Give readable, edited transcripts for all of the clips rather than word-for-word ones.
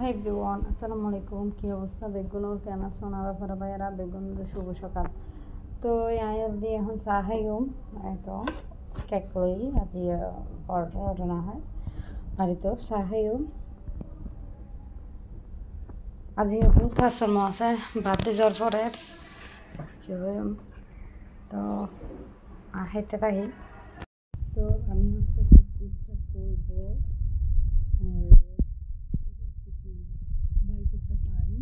Hi everyone, আসসালামু আলাইকুম। কি অবস্থা বেগুনোর? কেন আছো ওনারা ফেরা ভাইয়েরা? বেগুনের শুভ সকাল। তো আয়ার দিয়ে এখন চা খাইম, তো কেক করি আজি পরোটা না হয় বাড়িতেও চা খাইম। আজি বহুত আশ্রম আছে বাতি জ্বর পরে কি হইম, তো খাইতে থাকি। তো আমি হচ্ছে স্টার্ট করবো বাই করতে পারি।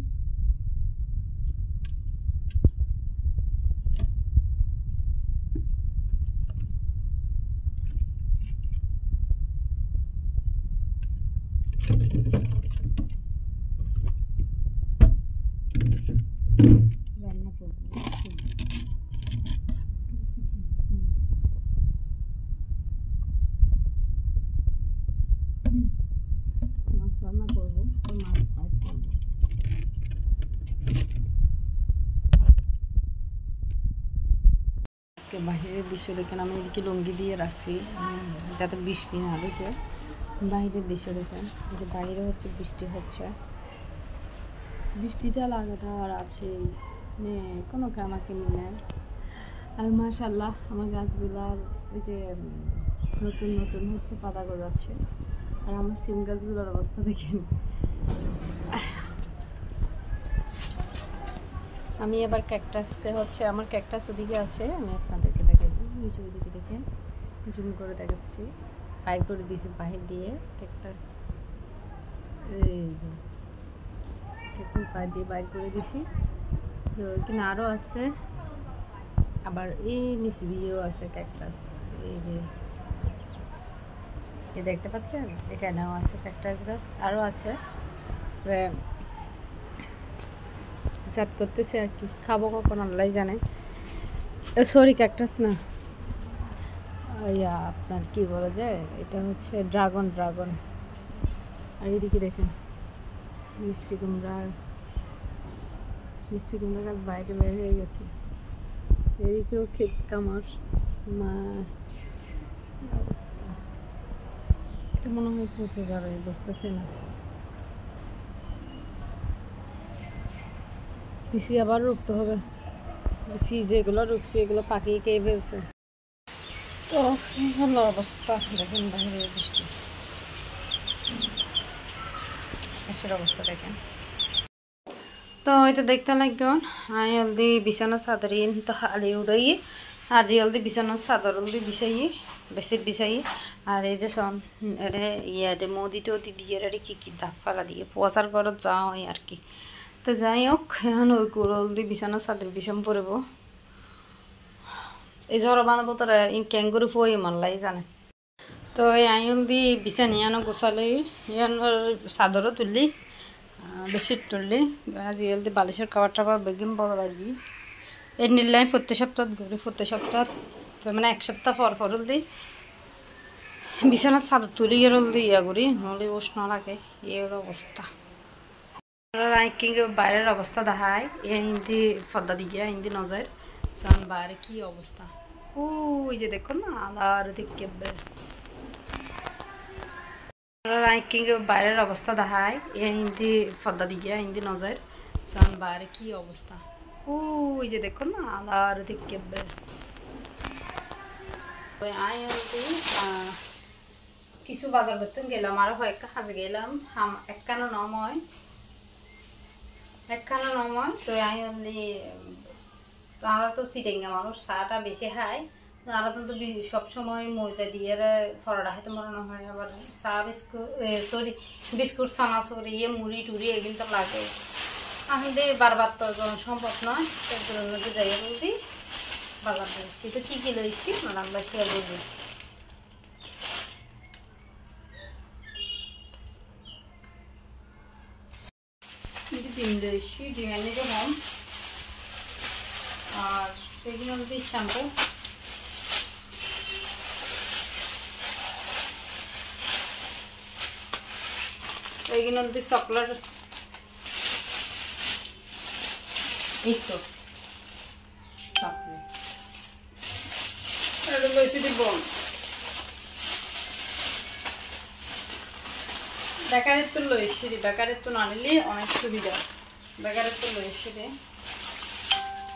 রান্না করবো মাছ রান্না করবো, তো মাছ বাইট করবো। আজকে বাইরের দৃশ্য দেখেন, আমি এদিকে লুঙ্গি দিয়ে রাখছি যাতে বৃষ্টি না ঢুকে। বাইরের দৃশ্য দেখেন, বাইরে হচ্ছে বৃষ্টি হচ্ছে, বৃষ্টিটা লাগাটা আর আছে কোনো কামাকিনি নেই। আর মাশাআল্লাহ আমার গাছগুলার ওই যে নতুন নতুন হচ্ছে পাতা গজাচ্ছে। আর আমার সিম গাছগুলোর অবস্থা দেখেন। আমি এবার ক্যাকটাসকে হচ্ছে, আমার ক্যাকটাস ওদিকে আছে, আমি আপনাদেরকে দেখাই নিচে ওদিকে দেখেন জুম করে দেখাচ্ছি। বাইর করে দিয়েছি বাহির দিয়ে ক্যাকটাস, এই যে ক্যাকটাস বাইর দিয়ে বাইর করে দিছি। তো এখানে আরও আছে, আবার এই নিচে দিয়েও আছে ক্যাকটাস। এই যে এ দেখতে পাচ্ছেন, এখানেও আছে ক্যাকটাস গাছ, আরও আছে। জাত করতেছে আর কি, খাবো কখন আল্লাহ জানে। সরি ক্যাকটাস না, আপনার কি বলা যায়, এটা হচ্ছে ড্রাগন। আর এদিকে দেখেন মিষ্টি কুমড়া গাছ বাইরে বের হয়ে গেছে। এদিকেও ক্ষেত কামার মা অবস্থা, এটা মনে হয় পচে যাবে, বুঝতেছে না। পিসি আবার রুখতে হবে, পিসি যেগুলো রুখছি এগুলো পাকিয়ে খেয়ে ফেলছে। তো এই হলো অবস্থা, দেখেন বাইরে বৃষ্টি এসের অবস্থা দেখেন। তো ওই তো দেখতে লাগবেন আমি হলদি বিছানো চাদর তো হালি উড়াই, আজি হলদি বিছানো চাদর হলদি বিছাই। আর এই যে সন এরে ইয়াতে মোদি টদি দিয়ে এরে কি দাগ ফালা দিয়ে পোয়াশার ঘরত যাও আর কি। তো যাই হোক, এখন ওই হলদি বিছানো চাদর বিছাম পড়ব। এই জ্বর বানাবো তোরা ক্যাঙ্গুরু ফুয়াই মানলাই জানে। তো এই আইন দি বিছানি আনো গোছালি, ইয়ান চাদরও তুললি, বেডশিট তুললি। আজি হলদি বালিশের কাবার টাবার বেগিম বড় লাগবি। এই নিলাই প্রত্যেক সপ্তাহ ঘুরি, প্রত্যেক সপ্তাহ মানে এক সপ্তাহ পর হলদি বিছানার চাদর তুলি হলদি ইয়া করি, নহলে উষ্ণ লাগে। এর অবস্থা বাইরের অবস্থা দেখায়, এ হিন্দি ফর্দা দিকে হিন্দি নজর কারণ বাইরে কি অবস্থা। ওই যে দেখুন না আলার দিকে বাইরের অবস্থা দেখায়, এ হিন্দি ফর্দা দিকে হিন্দি নজর কারণ বাইরে কি অবস্থা। ওই যে দেখুন না আলার দিকে কিছু বাজার করতে গেলাম, আরো কয়েকটা কাজে গেলাম, একখানো নময় তো আমরা তো সিটেঙ্গা মানুষ, চাটা বেশি খাই। আমরা তো সবসময় ময়দা দিয়ে ফরাটা খাইতে মরানো হয়। আবার চা বিস্কুট চানাচুরি মুড়ি টুড়ি এগুলো তো লাগে। আমি দিয়ে বারবার তো সম্ভব নয়, তারপরে যাই বলছি বাজার দিয়েছি। তো কী লইছি আমরা সে বুঝি। ডিম লইছি, ডিমের নিতে কম। আর সেগুলো দিয়ে শ্যাম্পু, এইগুলো দিয়ে চকলেট, এই তো চকলেট এটা লইছি দিব। বেকারের তো লই সিঁড়ি বেকারের তো না নিলে অনেক সুবিধা বেকারের তো লই সিঁড়ি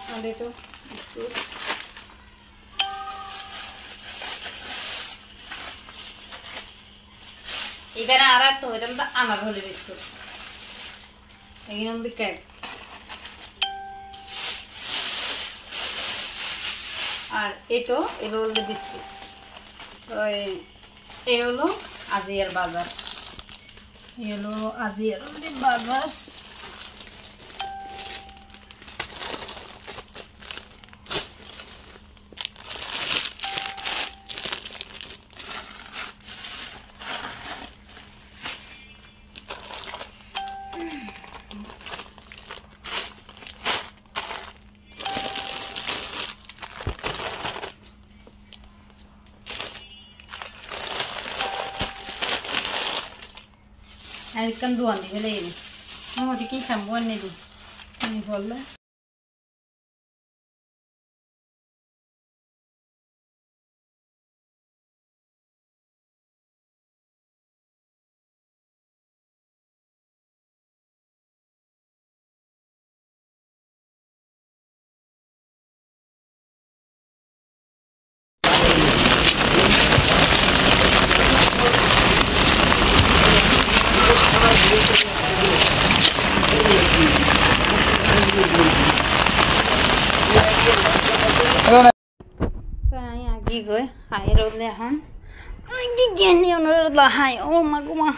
আমাদের তো বিস্কুট এবারে আর তো হইতাম তো আনার হলে বিস্কুট এখানে কেক আর এই তো এগুলো হলো বিস্কুট ওই এই হলো আজিয়ার বাজার এই হলো আজিয়ার বাজার Kan duan di beli ini. Mau dikit sambuan nih di. Ini boleh. Gue, hai rồi nè hả? Cái gen nhiều nữa là hai ô mà cũng mà.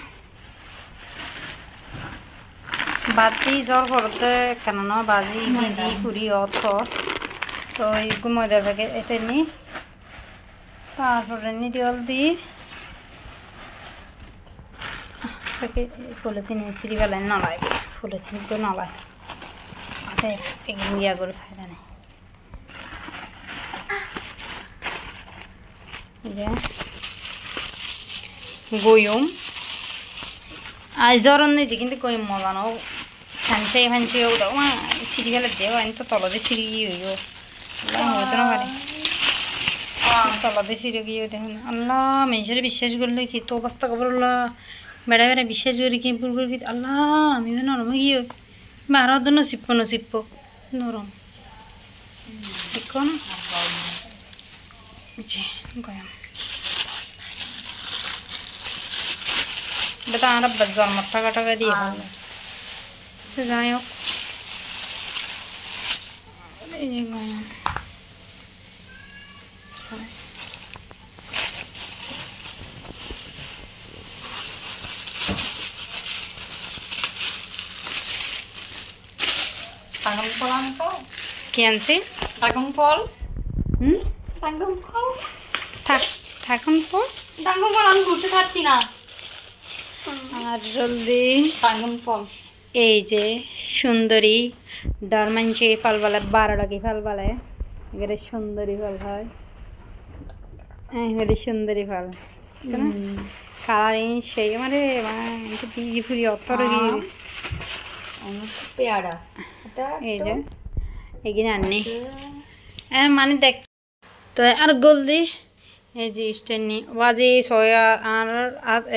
Bati jor করতে কেন না বাজি গিজি পুরি অত তো এইগুলো ময়দার প্যাকেট এটা নি তারপরে নি জল দি প্যাকেট পলিথিন সিঁড়ি বেলায় নালাই পলিথিন তো নালাই আতে একদিন গিয়া করে ফায়দা নেই goyum ay zoron ne dikin de goyum molano fanche udah wah siri gala dewa ento tolo de siri yo Allah hodo na pare tolo de siri yo de Allah menjere বিশ্বাস করলে কি তো অবস্থা কবরুল্লাহ বেড়া বেড়া বিশ্বাস করি কি ভুল করি আল্লাহ আমি না নরম গিয়ে মারা দন নসিব নরম ঠিক না জি goyum बेटा आना बज़ार मट्टा काटा कर दिया से जायो ये गया सही tanggung polan so kian sih tanggung pol tanggung pol tanggung polan ঘুরতে থাকছি না আর জলদি পাঙ্গম ফল এই যে সুন্দরী ডরমাঞ্চি ফল বলে 12 টাকা ফল বলে এগুলো সুন্দরী ফল হয় এগুলো সুন্দরী ফল কালারিং সেই মানে একটু বিজি ফুরি অতর গিয়ে পেয়ারা এই যে এগিয়ে আননি মানে দেখ তো আর জলদি এই যে স্ট্যান্ডনি বাজে সয়া আর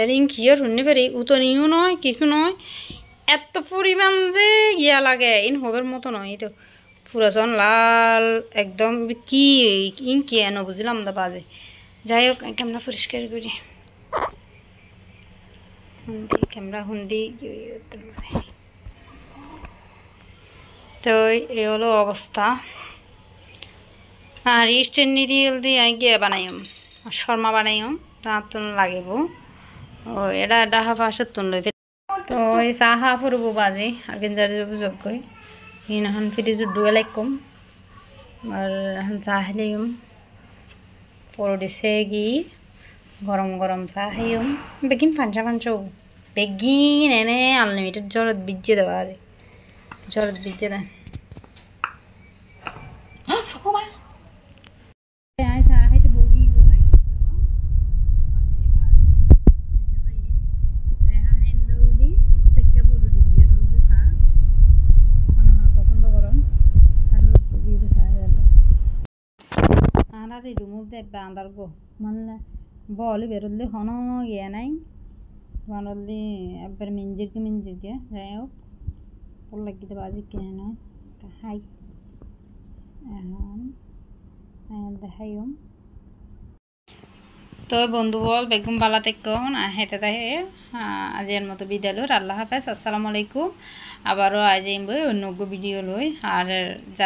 রিং কিয়ার হুন্নি পারি উতনিও নয় কিছু নয় এত পরিমাণ যে ইয়া লাগে ইন হবের মতো নয় এই তো পুরাজন লাল একদম কি ইন কি এনো বুঝলাম না বাজে যাই হোক ক্যামেরা পরিষ্কার করি ক্যামেরা হুন্দি তো এই হলো অবস্থা আর স্ট্যান্ডনি দিয়ে গিয়ে বানাইম শর্মা বানাইম তার তুন লাগিব ও এটা ডাহা পাশত তুন লই তো এই চাহা ফুরব বাজে আগেন যার যোগ্য ইনহান ফ্রিজ ডুয়ে লাইকম আর হান চাহ লিম পর দিছে গি গরম চাহ খাইম বেগিন পাঞ্চা বেগিন এনে আনলিমিটেড জরত বিজে দেওয়া আছে জরত বিজে দেয় রুমুল দে বান্দার গো মানে বল বেরোলে হন গিয়ে নাই বানলি একবার মিঞ্জিরকে যাই হোক পর লাগিতে বাজি কিনে নয় হাই এখন দেখাইম তো বন্ধু বল বেগুন বালা তেকন হেতে তাহে আজের মতো বিদায় লই আল্লাহ হাফেজ আসসালামু আলাইকুম আবারও আজ অন্য ভিডিও লই আর যারা